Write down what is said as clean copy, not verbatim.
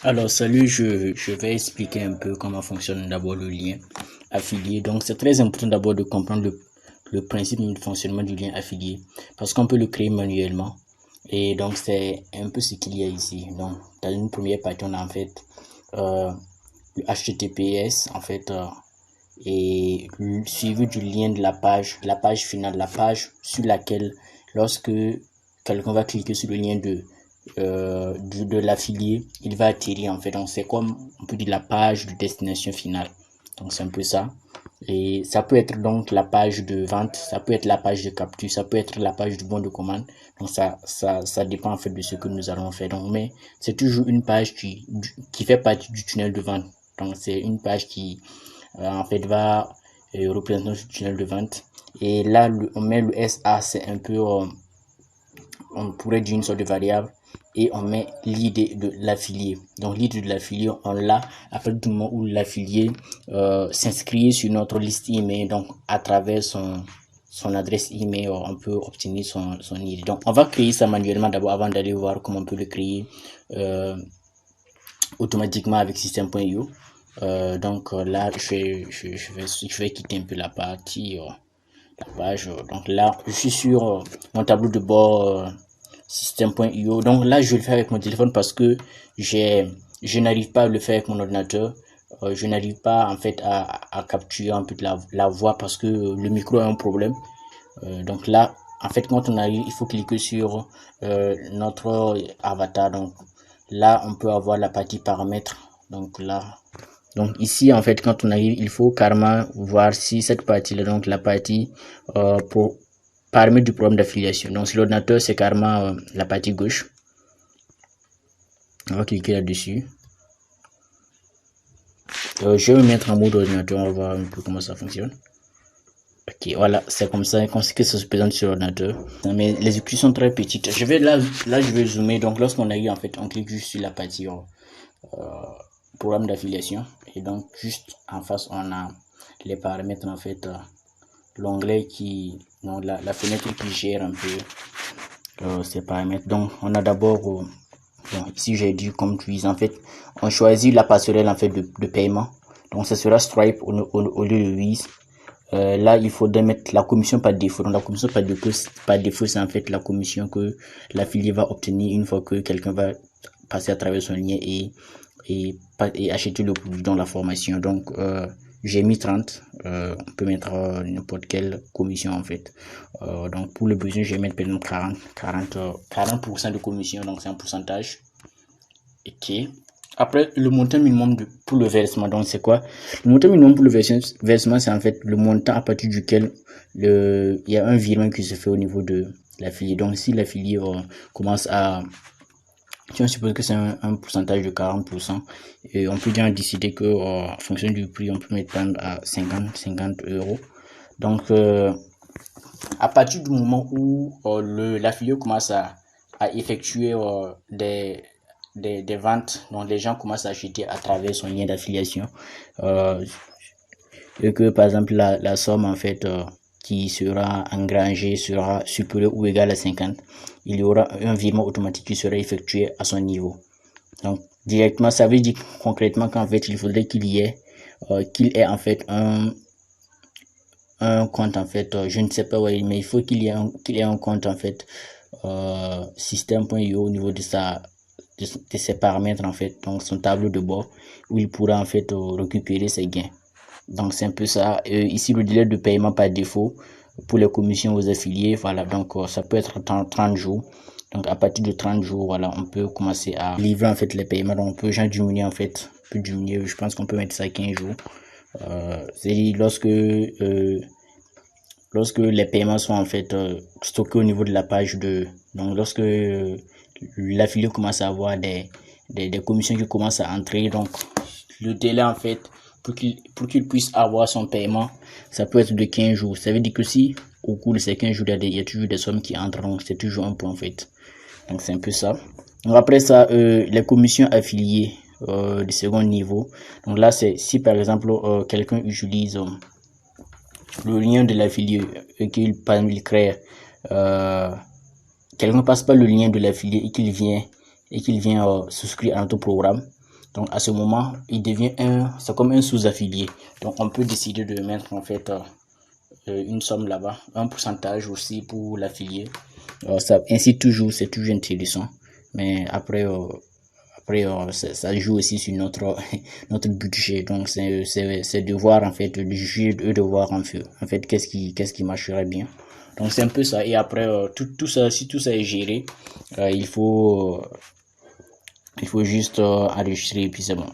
Alors, salut, je vais expliquer un peu comment fonctionne d'abord le lien affilié. Donc, c'est très important d'abord de comprendre le principe de fonctionnement du lien affilié parce qu'on peut le créer manuellement. Et donc, c'est un peu ce qu'il y a ici. Donc, dans une première partie, on a en fait le HTTPS, en fait, et suivi du lien de la page finale, la page sur laquelle, lorsque quelqu'un va cliquer sur le lien de l'affilié, il va atterrir en fait. Donc c'est comme on peut dire la page de destination finale. Donc c'est un peu ça. Et ça peut être donc la page de vente, ça peut être la page de capture, ça peut être la page du bon de commande. Donc ça dépend en fait de ce que nous allons faire. Donc mais c'est toujours une page qui fait partie du tunnel de vente. Donc c'est une page qui en fait va représenter le tunnel de vente. Et là on met le SA, c'est un peu on pourrait dire une sorte de variable, et on met l'idée de l'affilié. Donc l'idée de l'affilié, on l'a à partir du moment où l'affilié s'inscrit sur notre liste email. Donc à travers son adresse email, on peut obtenir son idée. Donc on va créer ça manuellement d'abord avant d'aller voir comment on peut le créer automatiquement avec system.io. Donc là je vais quitter un peu la partie la page. Donc là je suis sur mon tableau de bord system.io. Donc là, je vais le faire avec mon téléphone parce que je n'arrive pas à le faire avec mon ordinateur. Je n'arrive pas en fait à capturer un peu de la voix parce que le micro a un problème. Donc là, en fait, quand on arrive, il faut cliquer sur notre avatar. Donc là, on peut avoir la partie paramètres. Donc là, donc ici, en fait, quand on arrive, il faut carrément voir si cette partie-là, donc la partie pour paramètres du programme d'affiliation. Donc sur l'ordinateur, c'est carrément la partie gauche. On va cliquer là-dessus. Je vais me mettre en mode ordinateur, on va voir un peu comment ça fonctionne. Ok, voilà, c'est comme ça que ça se présente sur l'ordinateur. Mais les écritures sont très petites. Je vais là, je vais zoomer. Donc lorsqu'on arrive, en fait, on clique juste sur la partie programme d'affiliation. Et donc juste en face, on a les paramètres, en fait, l'onglet qui, non, la fenêtre qui gère un peu ces paramètres. Donc on a d'abord bon, ici j'ai dit comme tu en fait on choisit la passerelle en fait de paiement. Donc ça sera Stripe au lieu de Wise. Là il faudrait mettre la commission par défaut. Donc la commission par défaut c'est en fait la commission que l'affilié va obtenir une fois que quelqu'un va passer à travers son lien et acheter le produit dans la formation. Donc j'ai mis 30, on peut mettre n'importe quelle commission en fait. Donc pour le besoin, je vais mettre par exemple 40% de commission, donc c'est un pourcentage. Ok. Après, le montant minimum pour le versement, donc c'est quoi? Le montant minimum pour le versement, c'est en fait le montant à partir duquel il y a un virement qui se fait au niveau de l'affilié. Donc si l'affilié commence à si on suppose que c'est un pourcentage de 40%, et on peut bien décider que en fonction du prix, on peut mettre à 50 euros. Donc, à partir du moment où l'affilié commence à effectuer des ventes, donc les gens commencent à acheter à travers son lien d'affiliation, et que par exemple la somme en fait qui sera engrangée sera supérieure ou égale à 50, il y aura un virement automatique qui sera effectué à son niveau. Donc directement, ça veut dire concrètement qu'en fait il faudrait qu'il ait en fait un compte en fait, je ne sais pas ouais, mais il faut qu'il ait un compte en fait system.io au niveau de ses paramètres en fait, donc son tableau de bord où il pourra en fait récupérer ses gains. Donc c'est un peu ça. Ici le délai de paiement par défaut pour les commissions aux affiliés, voilà, donc ça peut être 30 jours. Donc à partir de 30 jours, voilà, on peut commencer à livrer en fait les paiements. Donc on peut déjà diminuer en fait, je pense qu'on peut mettre ça à 15 jours. C'est lorsque les paiements sont en fait stockés au niveau de la page donc lorsque l'affilié commence à avoir des commissions qui commencent à entrer, donc le délai en fait pour qu'il puisse avoir son paiement, ça peut être de 15 jours. Ça veut dire que si au cours de ces 15 jours il y a toujours des sommes qui entrent, donc c'est toujours un point en fait. Donc c'est un peu ça. Donc après ça, les commissions affiliées de second niveau. Donc là c'est si par exemple quelqu'un utilise le lien de l'affilié qu'il crée, quelqu'un passe par le lien de l'affilié et qu'il vient souscrire à notre programme. Donc à ce moment, il devient c'est comme un sous-affilié. Donc on peut décider de mettre en fait une somme là-bas, un pourcentage aussi pour l'affilié. Ça, ainsi toujours, c'est toujours intéressant. Mais après, ça joue aussi sur notre budget. Donc c'est de voir en fait, le juger de voir en fait qu'est-ce qui marcherait bien. Donc c'est un peu ça. Et après tout ça, si tout ça est géré, il faut juste enregistrer et puis c'est bon.